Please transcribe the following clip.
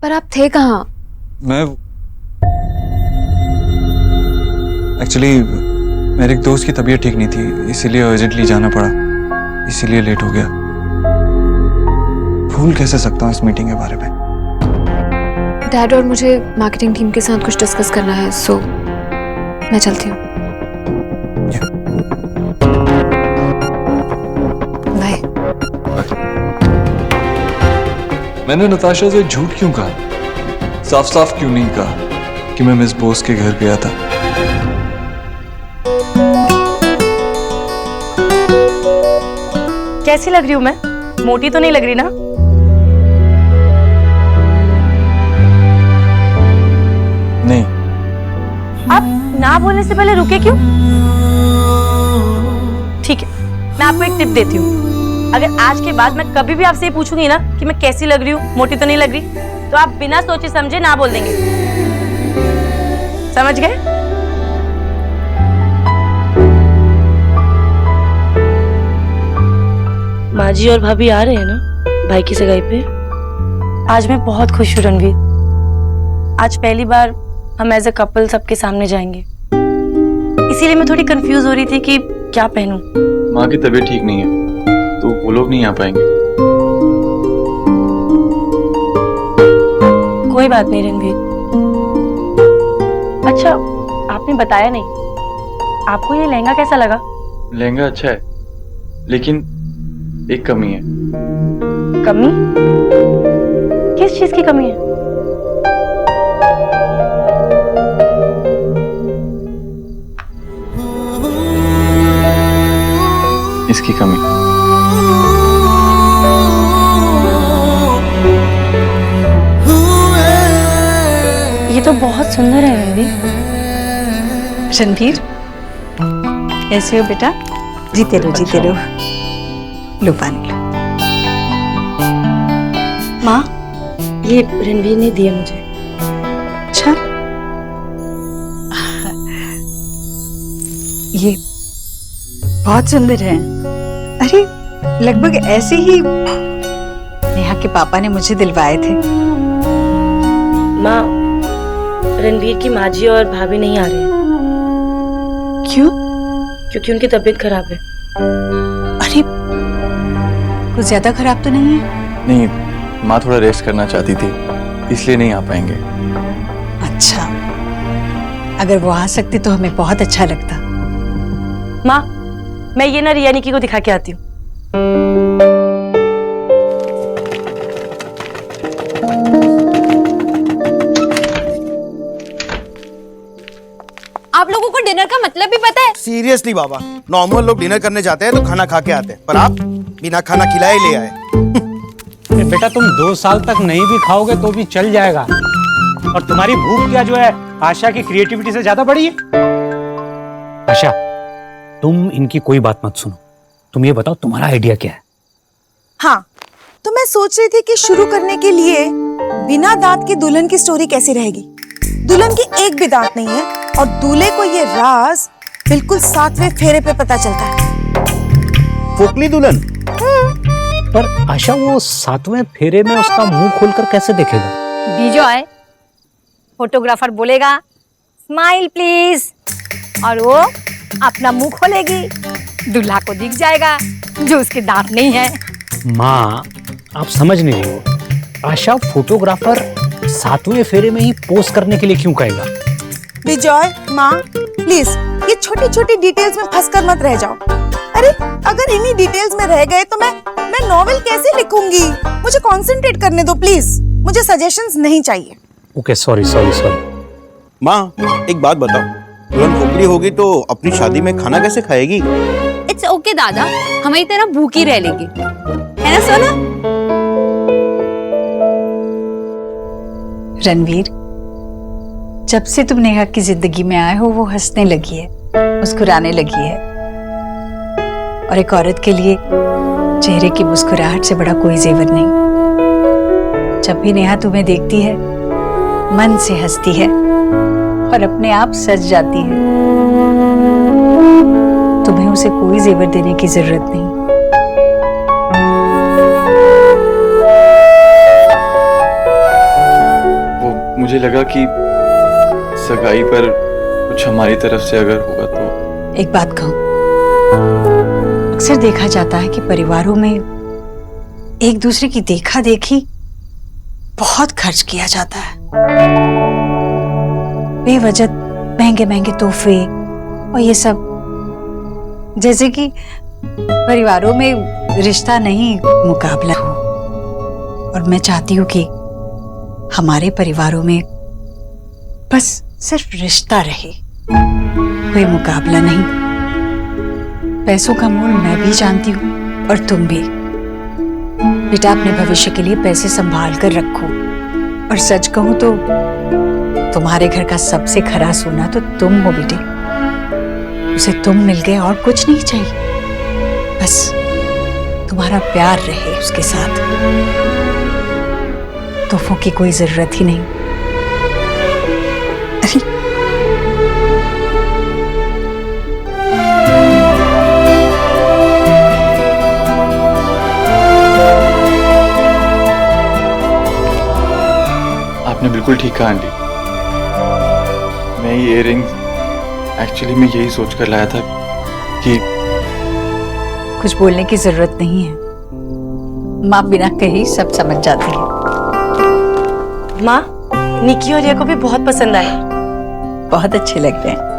पर आप थे कहाँ? मैं एक्चुअली मेरे एक दोस्त की तबीयत ठीक नहीं थी, इसीलिए अर्जेंटली जाना पड़ा, इसीलिए लेट हो गया। भूल कैसे सकता हूँ इस मीटिंग के बारे में। डैड और मुझे मार्केटिंग टीम के साथ कुछ डिस्कस करना है, सो मैं चलती हूँ। बाय। मैंने नताशा से झूठ क्यों कहा? साफ साफ क्यों नहीं कहा कि मैं मिस बोस के घर गया था? कैसी लग रही हूँ मैं? मोटी तो नहीं लग रही ना? नहीं। आप ना बोलने से पहले रुके क्यों? ठीक है, मैं आपको एक टिप देती हूँ। अगर आज के बाद मैं कभी भी आपसे ये पूछूंगी ना कि मैं कैसी लग रही हूँ, मोटी तो नहीं लग रही, तो आप बिना सोचे समझे ना बोल देंगे। समझ गए? माँ जी और भाभी आ रहे हैं ना भाई की सगाई पे? आज मैं बहुत खुश हूँ रणवीर। आज पहली बार हम एज अ कपल सबके सामने जाएंगे, इसीलिए मैं थोड़ी कंफ्यूज हो रही थी कि क्या पहनूं। माँ की तबीयत ठीक नहीं है तो वो लोग नहीं आ पाएंगे। कोई बात नहीं रणवीर। अच्छा, आपने बताया नहीं, आपको ये लहंगा कैसा लगा? लहंगा अच्छा है, लेकिन एक कमी है। कमी? किस चीज की कमी है? इसकी कमी। ये तो बहुत सुंदर है रणवीर। रणवीर, कैसे हो बेटा? जीते रहो, जीते रहो। लो पानी लो। माँ, ये रणवीर ने दिया मुझे। अच्छा, ये बहुत सुंदर है। अरे लगभग ऐसे ही नेहा के पापा ने मुझे दिलवाए थे। माँ, रणवीर की माँ जी और भाभी नहीं आ रहे हैं। क्यों? क्योंकि उनकी तबीयत खराब है। अरे कुछ ज्यादा खराब तो नहीं है? नहीं, माँ थोड़ा रेस्ट करना चाहती थी, इसलिए नहीं आ पाएंगे। अच्छा, अगर वो आ सकते तो हमें बहुत अच्छा लगता। माँ, मैं ये ना रिया निकी को दिखा के आती हूँ। आप लोगों को डिनर का मतलब भी पता है? सीरियसली बाबा, नॉर्मल लोग डिनर करने जाते हैं तो खाना खा के आते हैं, पर आप बिना खाना खिलाए ले आए। बेटा तुम 2 साल तक नहीं भी खाओगे तो भी चल जाएगा। और तुम्हारी भूख क्या जो है आशा की क्रिएटिविटी से ज्यादा बड़ी है? आशा, तुम इनकी कोई बात मत सुनो, तुम ये बताओ तुम्हारा आइडिया क्या है? हाँ, तो मैं सोच रही थी कि शुरू करने के लिए बिना दांत की दुल्हन की स्टोरी कैसी रहेगी। दुल्हन की एक भी दांत नहीं है और दूल्हे को ये राज बिल्कुल 7वें फेरे पे पता चलता है। फोकली दुल्हन? पर आशा, वो 7वें फेरे में उसका मुंह खोलकर कैसे देखेगा? विजय, फोटोग्राफर बोलेगा स्माइल प्लीज, और वो अपना मुंह खोलेगी, दूल्हा को दिख जाएगा जो उसके दांत नहीं है। माँ, आप समझ नहीं रही हो। आशा, फोटोग्राफर 7वें फेरे में ही पोज करने के लिए क्यों कहेगा? विजय, माँ, प्लीज ये छोटी छोटी डिटेल्स में फंसकर मत रह जाओ। अरे अगर इन्हीं डिटेल्स में रह गए तो मैं नॉवेल कैसे लिखूंगी? मुझे कंसंट्रेट करने दो प्लीज, मुझे सजेशंस नहीं चाहिए। Okay, sorry. माँ, एक बात बताओ, दुल्हन खोखली होगी तो अपनी शादी में खाना कैसे खाएगी? इट्स ओके दादा, हमारी तरह भूखी रह लेगी, है ना सोना? रणवीर, जब से तुम नेहा की जिंदगी में आए हो वो हंसने लगी है, मुस्कुराने लगी है, और एक औरत के लिए चेहरे की मुस्कुराहट से बड़ा कोई जेवर नहीं। जब भी नेहा तुम्हें देखती है मन से हंसती है और अपने आप सज जाती है। तुम्हें उसे कोई जेवर देने की जरूरत नहीं। मुझे लगा कि सगाई पर कुछ हमारी तरफ से अगर होगा तो। एक बात कहूं, अक्सर देखा जाता है कि परिवारों में एक दूसरे की देखा देखी बहुत खर्च किया जाता है। बेवजह महंगे महंगे तोहफे और ये सब, जैसे कि परिवारों में रिश्ता नहीं मुकाबला हो। और मैं चाहती हूं कि हमारे परिवारों में बस सिर्फ रिश्ता रहे, कोई मुकाबला नहीं। पैसों का मोल मैं भी जानती हूं और तुम भी। बेटा, अपने भविष्य के लिए पैसे संभाल कर रखो। और सच कहूं तो तुम्हारे घर का सबसे खरा सोना तो तुम हो बेटे। उसे तुम मिल गए और कुछ नहीं चाहिए, बस तुम्हारा प्यार रहे उसके साथ। तोहफों की कोई जरूरत ही नहीं। अरे आपने बिल्कुल ठीक कहा आंटी। मैं ये इयररिंग एक्चुअली मैं यही सोच कर लाया था कि कुछ बोलने की जरूरत नहीं है, माँ बिना कही सब समझ जाती है। माँ, निकी और रिया को भी बहुत पसंद आए। बहुत अच्छे लग रहे हैं।